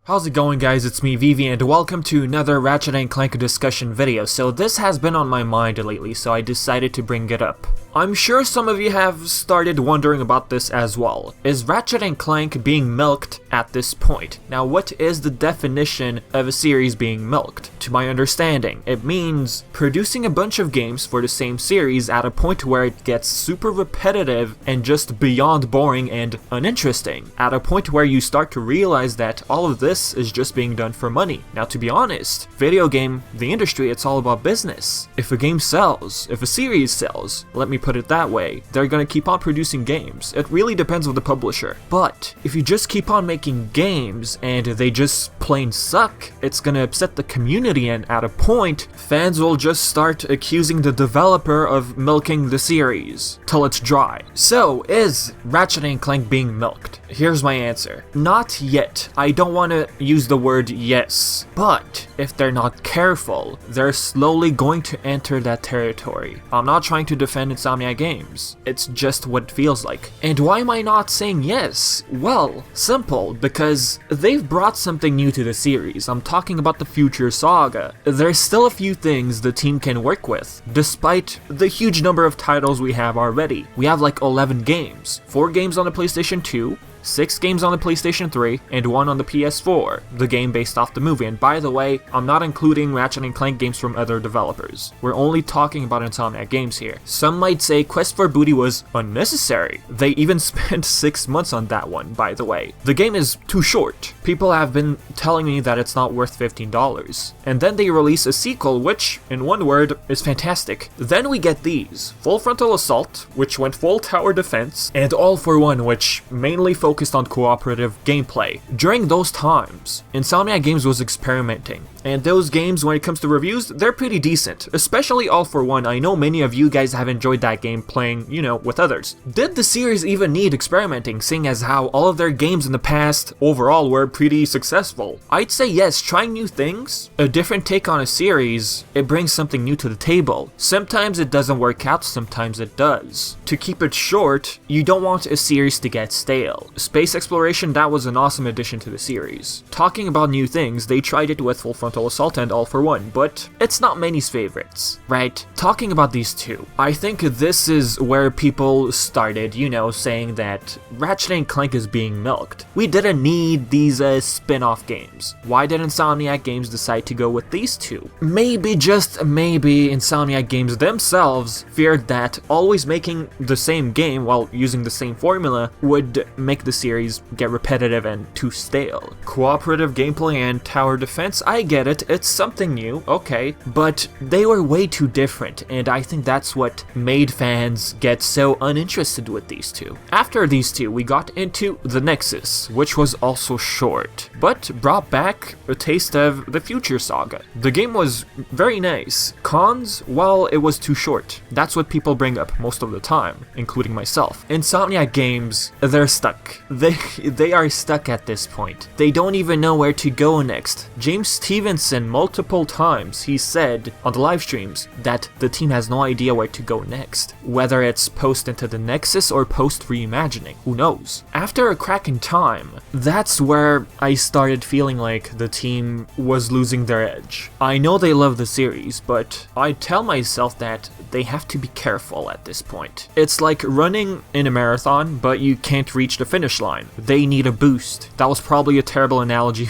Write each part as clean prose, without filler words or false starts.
How's it going, guys? It's me, Vivi, and welcome to another Ratchet & Clank discussion video. So this has been on my mind lately, so I decided to bring it up. I'm sure some of you have started wondering about this as well. Is Ratchet & Clank being milked at this point? Now, what is the definition of a series being milked? To my understanding, it means producing a bunch of games for the same series at a point where it gets super repetitive and just beyond boring and uninteresting. At a point where you start to realize that all of this is just being done for money. Now, to be honest, the industry, it's all about business. If a game sells, if a series sells, let me put it that way, they're gonna keep on producing games. It really depends on the publisher. But if you just keep on making games and they just plain suck, it's gonna upset the community, and at a point, fans will just start accusing the developer of milking the series till it's dry. So, is Ratchet & Clank being milked? Here's my answer. Not yet. I don't want to use the word yes, but if they're not careful, they're slowly going to enter that territory. I'm not trying to defend Insomniac Games. It's just what it feels like. And why am I not saying yes? Well, simple, because they've brought something new to the series. I'm talking about the future saga. There's still a few things the team can work with, despite the huge number of titles we have already. We have like 11 games, 4 games on the PlayStation 2, 6 games on the PlayStation 3, and 1 on the PS4, the game based off the movie. And by the way, I'm not including Ratchet & Clank games from other developers. We're only talking about Insomniac Games here. Some might say Quest for Booty was unnecessary. They even spent 6 months on that one, by the way. The game is too short. People have been telling me that it's not worth $15. And then they release a sequel, which, in one word, is fantastic. Then we get these. Full Frontal Assault, which went full tower defense, and All for One, which mainly focused on cooperative gameplay. During those times, Insomniac Games was experimenting, and those games, when it comes to reviews, they're pretty decent, especially All for One. I know many of you guys have enjoyed that game playing, with others. Did the series even need experimenting, seeing as how all of their games in the past overall were pretty successful? I'd say yes, trying new things, a different take on a series, it brings something new to the table. Sometimes it doesn't work out, sometimes it does. To keep it short, you don't want a series to get stale. Space exploration, that was an awesome addition to the series. Talking about new things, they tried it with Full Frontal Assault and All for One, but it's not many's favorites, right? Talking about these two, I think this is where people started, saying that Ratchet & Clank is being milked. We didn't need these spin-off games. Why did Insomniac Games decide to go with these two? Maybe, just maybe, Insomniac Games themselves feared that always making the same game while using the same formula would make the series get repetitive and too stale. Cooperative gameplay and tower defense, I get it, it's something new, okay, but they were way too different, and I think that's what made fans get so uninterested with these two. After these two, we got into the Nexus, which was also short, but brought back a taste of the future saga. The game was very nice. Cons, well, it was too short. That's what people bring up most of the time, including myself. Insomniac Games, they're stuck. They are stuck at this point. They don't even know where to go next. James Stevenson, multiple times, he said on the live streams that the team has no idea where to go next. Whether it's post Into the Nexus or post reimagining, who knows? After a crack in time, that's where I started feeling like the team was losing their edge. I know they love the series, but I tell myself that they have to be careful at this point. It's like running in a marathon, but you can't reach the finish line. They need a boost. That was probably a terrible analogy.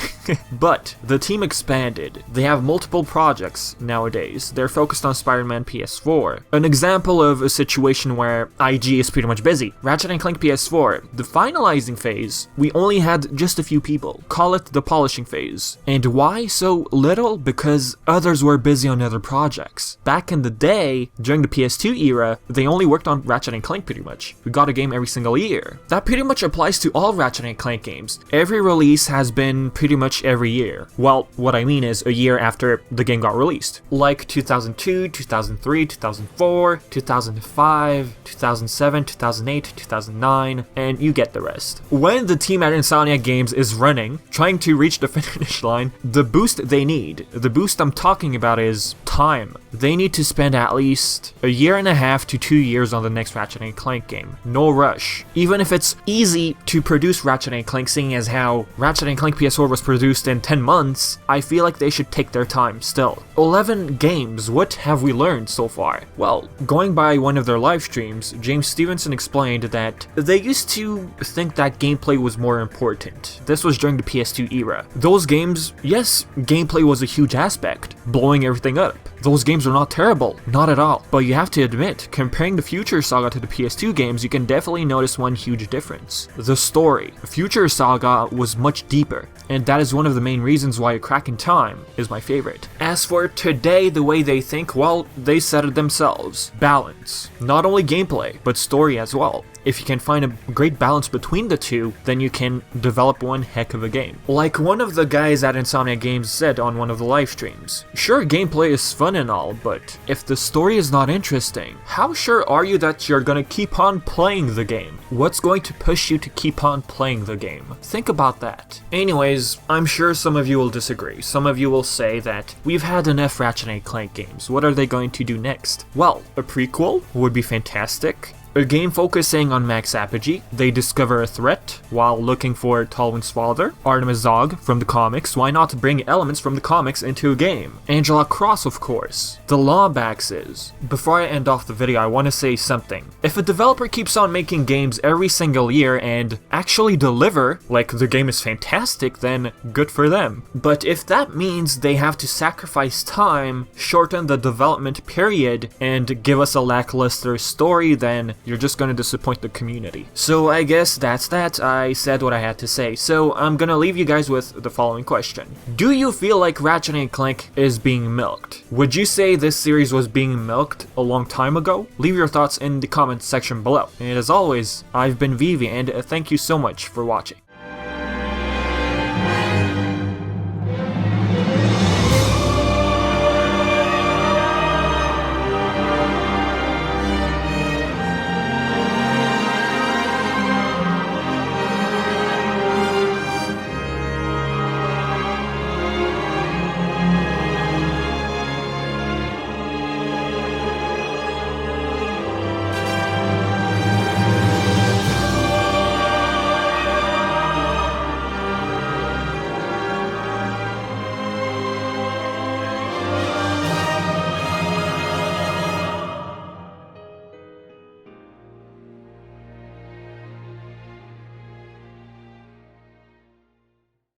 But the team expanded. They have multiple projects nowadays. They're focused on Spider-Man PS4. An example of a situation where IG is pretty much busy. Ratchet & Clank PS4, the finalizing phase, we only had just a few people. Call it the polishing phase. And why so little? Because others were busy on other projects. Back in the day, during the PS2 era, they only worked on Ratchet & Clank pretty much. We got a game every single year. That pretty much applies to all Ratchet & Clank games. Every release has been pretty much every year. Well, what I mean is a year after the game got released. Like 2002, 2003, 2004, 2005, 2007, 2008, 2009, and you get the rest. When the team at Insomniac Games is running running, trying to reach the finish line. The boost they need, the boost I'm talking about is time. They need to spend at least a year and a half to 2 years on the next Ratchet & Clank game. No rush. Even if it's easy to produce Ratchet & Clank, seeing as how Ratchet & Clank PS4 was produced in 10 months, I feel like they should take their time still. 11 games, what have we learned so far? Well, going by one of their live streams, James Stevenson explained that they used to think that gameplay was more important. This was during the PS2 era. Those games, yes, gameplay was a huge aspect, blowing everything up. Those games are not terrible, not at all. But you have to admit, comparing the Future Saga to the PS2 games, you can definitely notice one huge difference. The story. Future Saga was much deeper, and that is one of the main reasons why A Crack in Time is my favorite. As for today, the way they think, well, they said it themselves. Balance. Not only gameplay, but story as well. If you can find a great balance between the two, then you can develop one heck of a game. Like one of the guys at Insomniac Games said on one of the live streams, sure, gameplay is fun and all, but if the story is not interesting, how sure are you that you're gonna keep on playing the game? What's going to push you to keep on playing the game? Think about that. Anyways, I'm sure some of you will disagree. Some of you will say that we've had enough Ratchet & Clank games. What are they going to do next? Well, a prequel would be fantastic. A game focusing on Max Apogee. They discover a threat while looking for Talwyn's father, Artemis Zog from the comics. Why not bring elements from the comics into a game? Angela Cross, of course. The Lombaxes. Before I end off the video, I want to say something. If a developer keeps on making games every single year and actually deliver, like the game is fantastic, then good for them. But if that means they have to sacrifice time, shorten the development period, and give us a lackluster story, then you're just gonna disappoint the community. So I guess that's that. I said what I had to say. So I'm gonna leave you guys with the following question. Do you feel like Ratchet & Clank is being milked? Would you say this series was being milked a long time ago? Leave your thoughts in the comments section below. And as always, I've been Vivi, and thank you so much for watching.